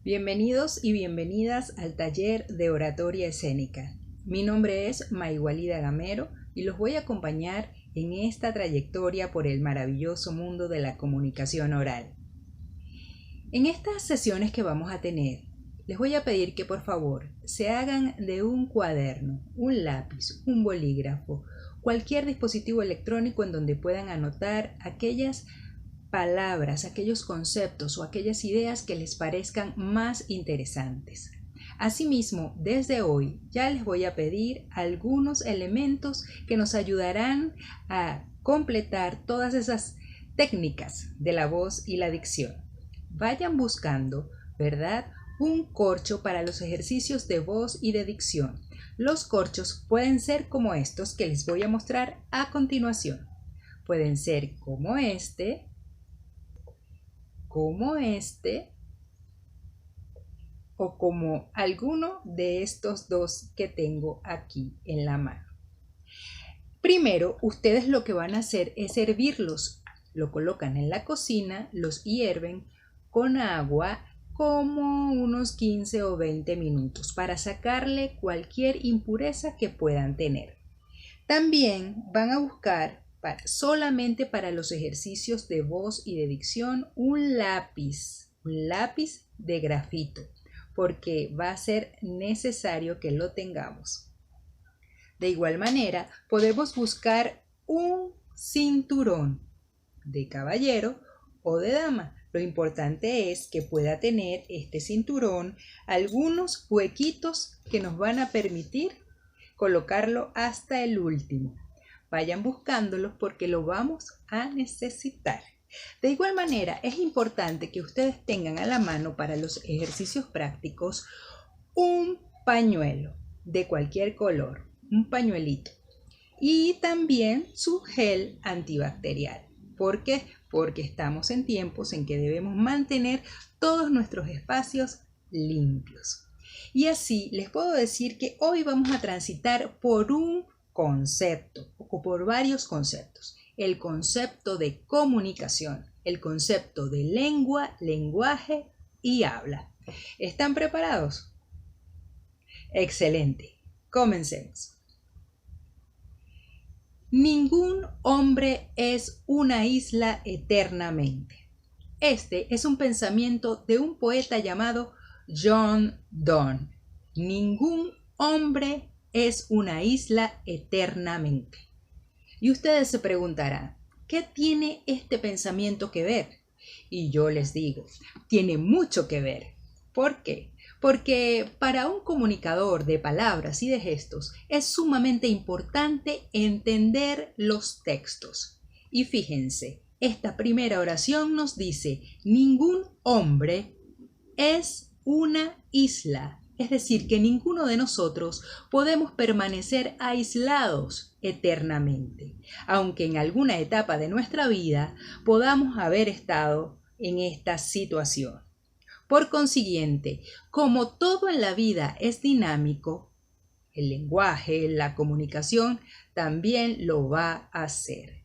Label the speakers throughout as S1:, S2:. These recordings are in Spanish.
S1: Bienvenidos y bienvenidas al taller de oratoria escénica. Mi nombre es Maywalida Gamero y los voy a acompañar en esta trayectoria por el maravilloso mundo de la comunicación oral. En estas sesiones que vamos a tener, les voy a pedir que por favor se hagan de un cuaderno, un lápiz, un bolígrafo, cualquier dispositivo electrónico en donde puedan anotar aquellas palabras, aquellos conceptos o aquellas ideas que les parezcan más interesantes. Asimismo, desde hoy ya les voy a pedir algunos elementos que nos ayudarán a completar todas esas técnicas de la voz y la dicción. Vayan buscando, ¿verdad?, un corcho para los ejercicios de voz y de dicción. Los corchos pueden ser como estos que les voy a mostrar a continuación. Pueden ser como este o como alguno de estos dos que tengo aquí en la mano. Primero, ustedes lo que van a hacer es hervirlos. Lo colocan en la cocina, los hierven con agua como unos 15 o 20 minutos para sacarle cualquier impureza que puedan tener. También van a buscar solamente para los ejercicios de voz y de dicción un lápiz de grafito, porque va a ser necesario que lo tengamos. De igual manera, podemos buscar un cinturón de caballero o de dama. Lo importante es que pueda tener este cinturón algunos huequitos que nos van a permitir colocarlo hasta el último. Vayan buscándolos porque lo vamos a necesitar. De igual manera, es importante que ustedes tengan a la mano para los ejercicios prácticos un pañuelo de cualquier color, un pañuelito, y también su gel antibacterial. ¿Por qué? Porque estamos en tiempos en que debemos mantener todos nuestros espacios limpios. Y así les puedo decir que hoy vamos a transitar por un concepto o por varios conceptos. El concepto de comunicación, el concepto de lengua, lenguaje y habla. ¿Están preparados? Excelente. Comencemos. Ningún hombre es una isla eternamente. Este es un pensamiento de un poeta llamado John Donne. Ningún hombre es una isla eternamente. Y ustedes se preguntarán, ¿qué tiene este pensamiento que ver? Y yo les digo, tiene mucho que ver. ¿Por qué? Porque para un comunicador de palabras y de gestos es sumamente importante entender los textos. Y fíjense, esta primera oración nos dice, ningún hombre es una isla. Es decir, que ninguno de nosotros podemos permanecer aislados eternamente, aunque en alguna etapa de nuestra vida podamos haber estado en esta situación. Por consiguiente, como todo en la vida es dinámico, el lenguaje, la comunicación también lo va a hacer.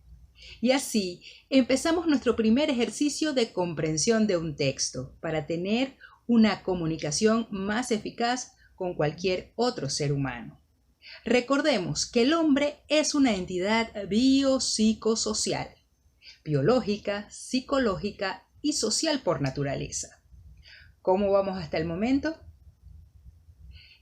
S1: Y así empezamos nuestro primer ejercicio de comprensión de un texto para tener una comunicación más eficaz con cualquier otro ser humano. Recordemos que el hombre es una entidad biopsicosocial, biológica, psicológica y social por naturaleza. ¿Cómo vamos hasta el momento?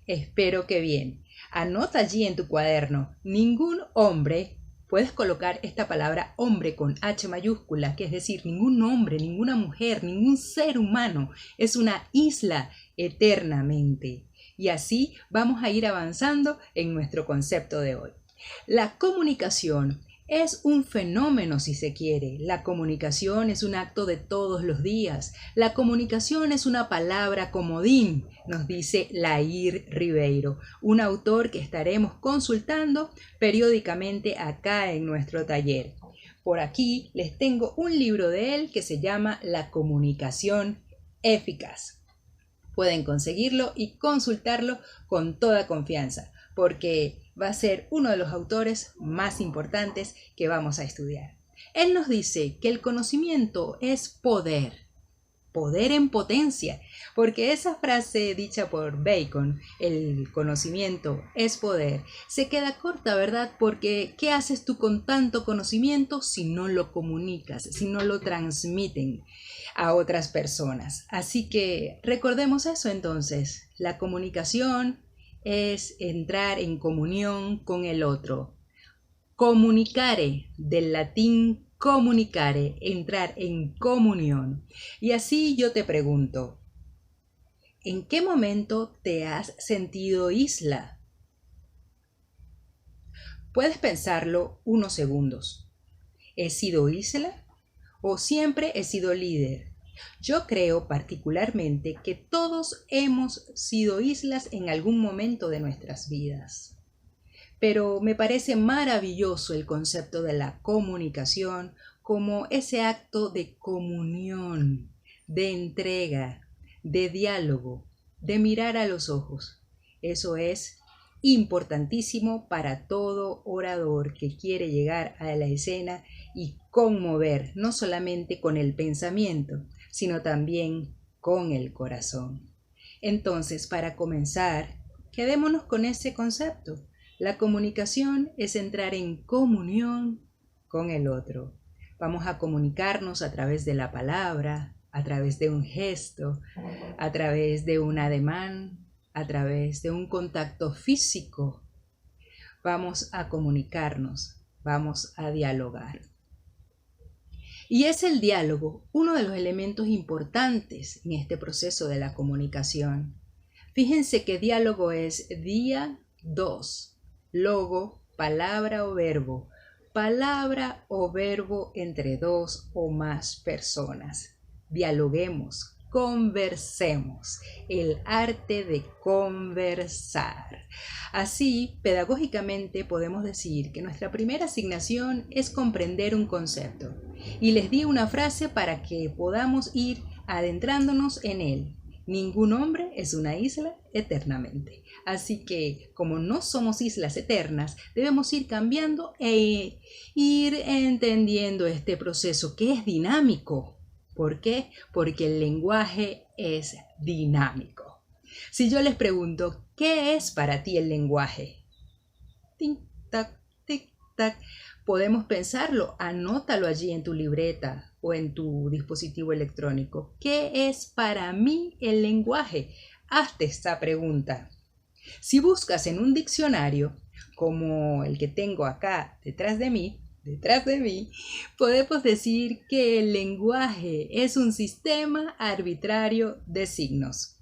S1: Espero que bien. Anota allí en tu cuaderno, ningún hombre. Puedes colocar esta palabra hombre con H mayúscula, que es decir, ningún hombre, ninguna mujer, ningún ser humano es una isla eternamente. Y así vamos a ir avanzando en nuestro concepto de hoy. La comunicación es un fenómeno, si se quiere. La comunicación es un acto de todos los días. La comunicación es una palabra comodín, nos dice Lair Ribeiro, un autor que estaremos consultando periódicamente acá en nuestro taller. Por aquí les tengo un libro de él que se llama La comunicación eficaz. Pueden conseguirlo y consultarlo con toda confianza, porque va a ser uno de los autores más importantes que vamos a estudiar. Él nos dice que el conocimiento es poder. poder en potencia, porque esa frase dicha por Bacon, el conocimiento es poder, se queda corta, ¿verdad? Porque ¿qué haces tú con tanto conocimiento si no lo comunicas, si no lo transmiten a otras personas? Así que recordemos eso entonces, la comunicación es entrar en comunión con el otro. Comunicare, del latín comunicare, entrar en comunión. Y así yo te pregunto, ¿en qué momento te has sentido isla? Puedes pensarlo unos segundos. ¿He sido isla o siempre he sido líder? Yo creo particularmente que todos hemos sido islas en algún momento de nuestras vidas. Pero me parece maravilloso el concepto de la comunicación como ese acto de comunión, de entrega, de diálogo, de mirar a los ojos. Eso es importantísimo para todo orador que quiere llegar a la escena y conmover, no solamente con el pensamiento, sino también con el corazón. Entonces, para comenzar, quedémonos con ese concepto. La comunicación es entrar en comunión con el otro. Vamos a comunicarnos a través de la palabra, a través de un gesto, a través de un ademán, a través de un contacto físico. Vamos a comunicarnos, vamos a dialogar. Y es el diálogo uno de los elementos importantes en este proceso de la comunicación. Fíjense que diálogo es día, dos. Logo, palabra o verbo entre dos o más personas. Dialoguemos, conversemos, el arte de conversar. Así, pedagógicamente podemos decir que nuestra primera asignación es comprender un concepto. Y les di una frase para que podamos ir adentrándonos en él. Ningún hombre es una isla eternamente. Así que, como no somos islas eternas, debemos ir cambiando e ir entendiendo este proceso que es dinámico. ¿Por qué? Porque el lenguaje es dinámico. Si yo les pregunto, ¿qué es para ti el lenguaje? Tic-tac, tic-tac. Podemos pensarlo, anótalo allí en tu libreta o en tu dispositivo electrónico. ¿Qué es para mí el lenguaje? Hazte esta pregunta. Si buscas en un diccionario, como el que tengo acá detrás de mí, podemos decir que el lenguaje es un sistema arbitrario de signos.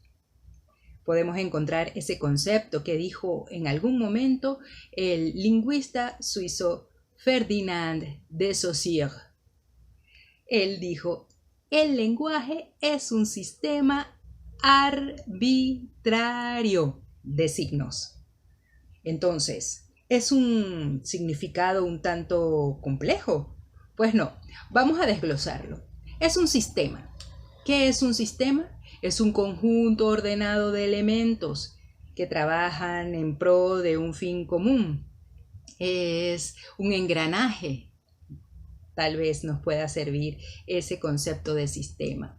S1: Podemos encontrar ese concepto que dijo en algún momento el lingüista suizo Ferdinand de Saussure. Él dijo, el lenguaje es un sistema arbitrario de signos. Entonces, ¿es un significado un tanto complejo? Pues no, vamos a desglosarlo. Es un sistema. ¿Qué es un sistema? Es un conjunto ordenado de elementos que trabajan en pro de un fin común. Es un engranaje. Tal vez nos pueda servir ese concepto de sistema.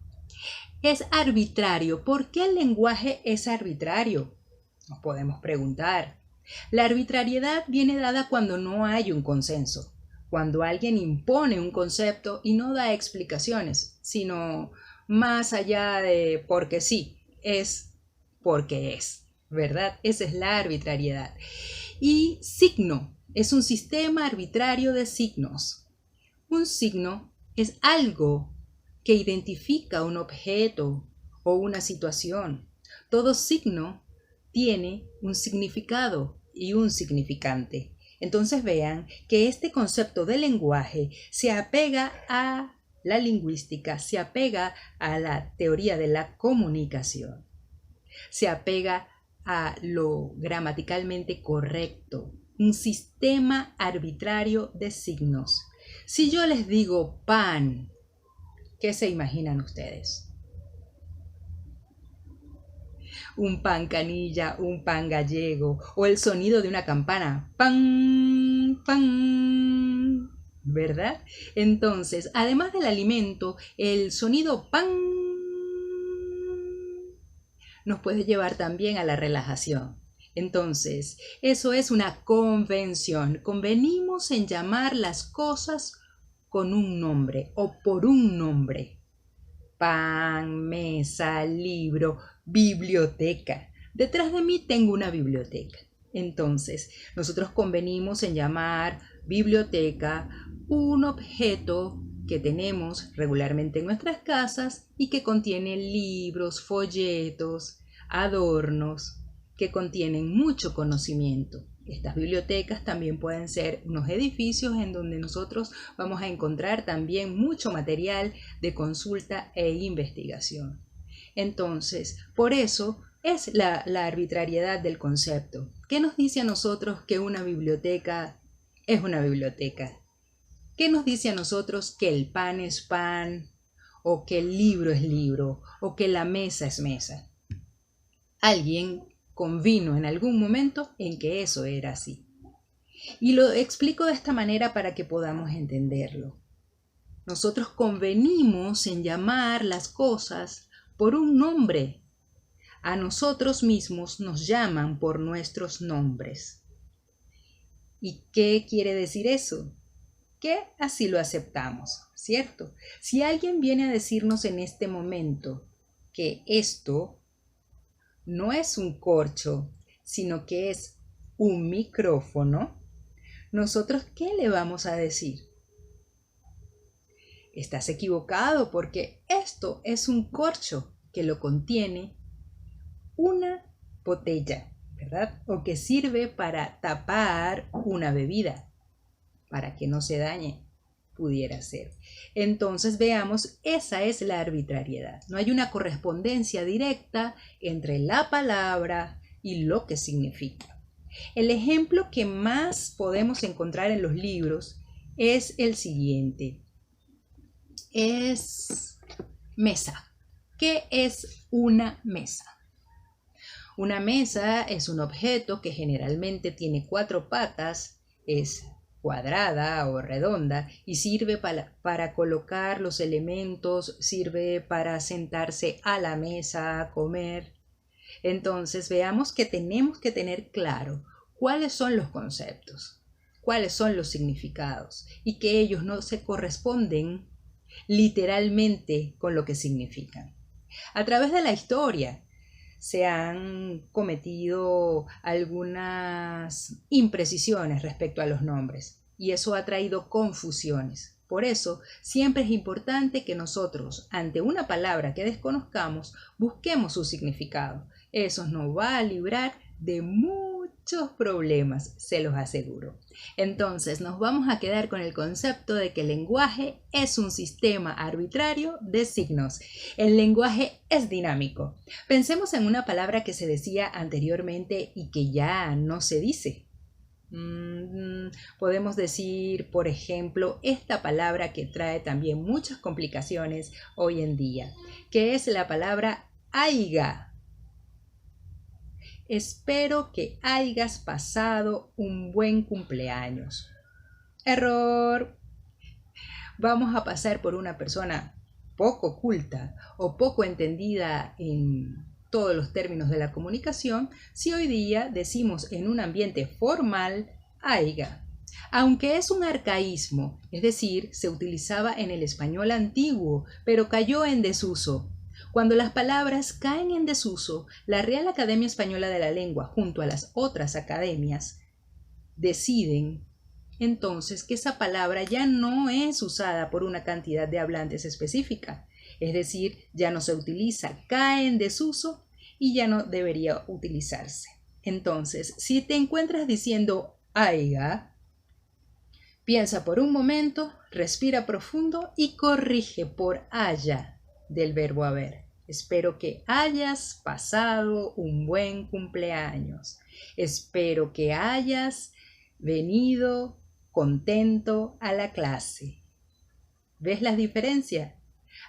S1: Es arbitrario. ¿Por qué el lenguaje es arbitrario? Nos podemos preguntar. La arbitrariedad viene dada cuando no hay un consenso, cuando alguien impone un concepto y no da explicaciones, sino más allá de porque sí, es porque es, ¿verdad? Esa es la arbitrariedad. Y signo es un sistema arbitrario de signos. Un signo es algo que identifica un objeto o una situación. Todo signo tiene un significado y un significante. Entonces vean que este concepto de lenguaje se apega a la lingüística, se apega a la teoría de la comunicación, se apega a lo gramaticalmente correcto, un sistema arbitrario de signos. Si yo les digo pan, ¿qué se imaginan ustedes? Un pan canilla, un pan gallego o el sonido de una campana, pan, pan, ¿verdad? Entonces, además del alimento, el sonido pan nos puede llevar también a la relajación. Entonces, eso es una convención. Convenimos en llamar las cosas con un nombre o por un nombre. Pan, mesa, libro, biblioteca. Detrás de mí tengo una biblioteca. Entonces, nosotros convenimos en llamar biblioteca un objeto que tenemos regularmente en nuestras casas y que contiene libros, folletos, adornos, que contienen mucho conocimiento. Estas bibliotecas también pueden ser unos edificios en donde nosotros vamos a encontrar también mucho material de consulta e investigación. Entonces, por eso es la arbitrariedad del concepto. ¿Qué nos dice a nosotros que una biblioteca es una biblioteca? ¿Qué nos dice a nosotros que el pan es pan, o que el libro es libro, o que la mesa es mesa? Alguien convino en algún momento en que eso era así. Y lo explico de esta manera para que podamos entenderlo. Nosotros convenimos en llamar las cosas por un nombre. A nosotros mismos nos llaman por nuestros nombres. ¿Y qué quiere decir eso? Que así lo aceptamos, ¿cierto? Si alguien viene a decirnos en este momento que esto no es un corcho, sino que es un micrófono, ¿nosotros qué le vamos a decir? Estás equivocado porque esto es un corcho que lo contiene una botella, ¿verdad? O que sirve para tapar una bebida, para que no se dañe, pudiera ser. Entonces veamos, esa es la arbitrariedad. No hay una correspondencia directa entre la palabra y lo que significa. El ejemplo que más podemos encontrar en los libros es el siguiente. Es mesa. ¿Qué es una mesa? Una mesa es un objeto que generalmente tiene 4 patas, es cuadrada o redonda y sirve para colocar los elementos, sirve para sentarse a la mesa a comer. Entonces veamos que tenemos que tener claro cuáles son los conceptos, cuáles son los significados y que ellos no se corresponden literalmente con lo que significan. A través de la historia se han cometido algunas imprecisiones respecto a los nombres y eso ha traído confusiones. Por eso, siempre es importante que nosotros, ante una palabra que desconozcamos, busquemos su significado. Eso nos va a librar de muchos problemas, se los aseguro. Entonces, nos vamos a quedar con el concepto de que el lenguaje es un sistema arbitrario de signos. El lenguaje es dinámico. Pensemos en una palabra que se decía anteriormente y que ya no se dice. Podemos decir, por ejemplo, esta palabra que trae también muchas complicaciones hoy en día, que es la palabra aiga. Espero que hayas pasado un buen cumpleaños. Error. Vamos a pasar por una persona poco culta o poco entendida en todos los términos de la comunicación si hoy día decimos en un ambiente formal aiga. Aunque es un arcaísmo, es decir, se utilizaba en el español antiguo, pero cayó en desuso. Cuando las palabras caen en desuso, la Real Academia Española de la Lengua, junto a las otras academias, deciden entonces que esa palabra ya no es usada por una cantidad de hablantes específica, es decir, ya no se utiliza, cae en desuso y ya no debería utilizarse. Entonces, si te encuentras diciendo aiga, piensa por un momento, respira profundo y corrige por haya del verbo haber. Espero que hayas pasado un buen cumpleaños. Espero que hayas venido contento a la clase. ¿Ves la diferencia?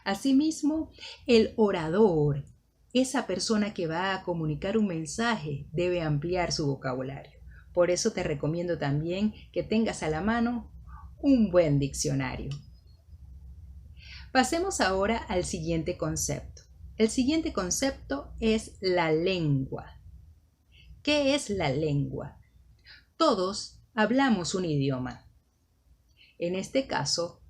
S1: Asimismo, el orador, esa persona que va a comunicar un mensaje, debe ampliar su vocabulario. Por eso te recomiendo también que tengas a la mano un buen diccionario. Pasemos ahora al siguiente concepto. El siguiente concepto es la lengua. ¿Qué es la lengua? Todos hablamos un idioma. En este caso,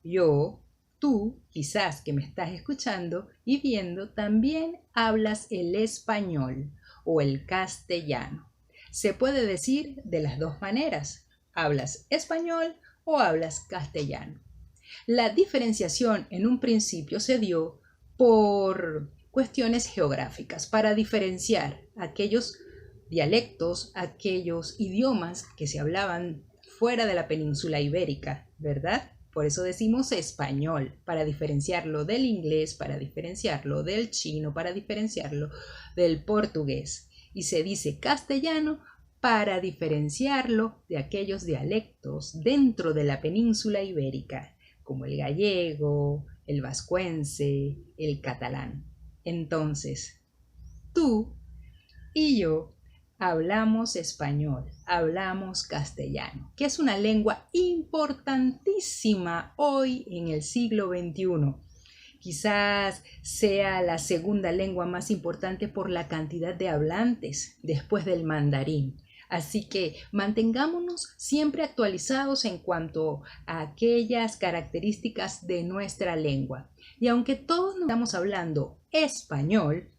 S1: yo, tú, quizás que me estás escuchando y viendo, también hablas el español o el castellano. Se puede decir de las dos maneras. Hablas español o hablas castellano. La diferenciación en un principio se dio por cuestiones geográficas, para diferenciar aquellos dialectos, aquellos idiomas que se hablaban fuera de la península ibérica, ¿verdad? Por eso decimos español, para diferenciarlo del inglés, para diferenciarlo del chino, para diferenciarlo del portugués. Y se dice castellano para diferenciarlo de aquellos dialectos dentro de la península ibérica, como el gallego, el vascuence, el catalán. Entonces, tú y yo hablamos español, hablamos castellano, que es una lengua importantísima hoy en el siglo XXI. Quizás sea la segunda lengua más importante por la cantidad de hablantes después del mandarín. Así que mantengámonos siempre actualizados en cuanto a aquellas características de nuestra lengua. Y aunque todos nos estamos hablando español,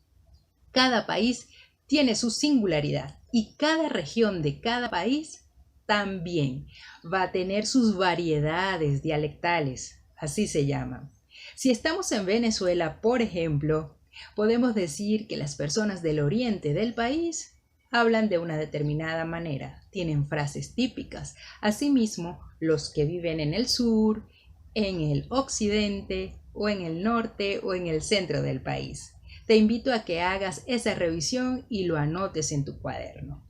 S1: cada país tiene su singularidad y cada región de cada país también va a tener sus variedades dialectales, así se llaman. Si estamos en Venezuela, por ejemplo, podemos decir que las personas del oriente del país hablan de una determinada manera, tienen frases típicas. Asimismo, los que viven en el sur, en el occidente o en el norte o en el centro del país. Te invito a que hagas esa revisión y lo anotes en tu cuaderno.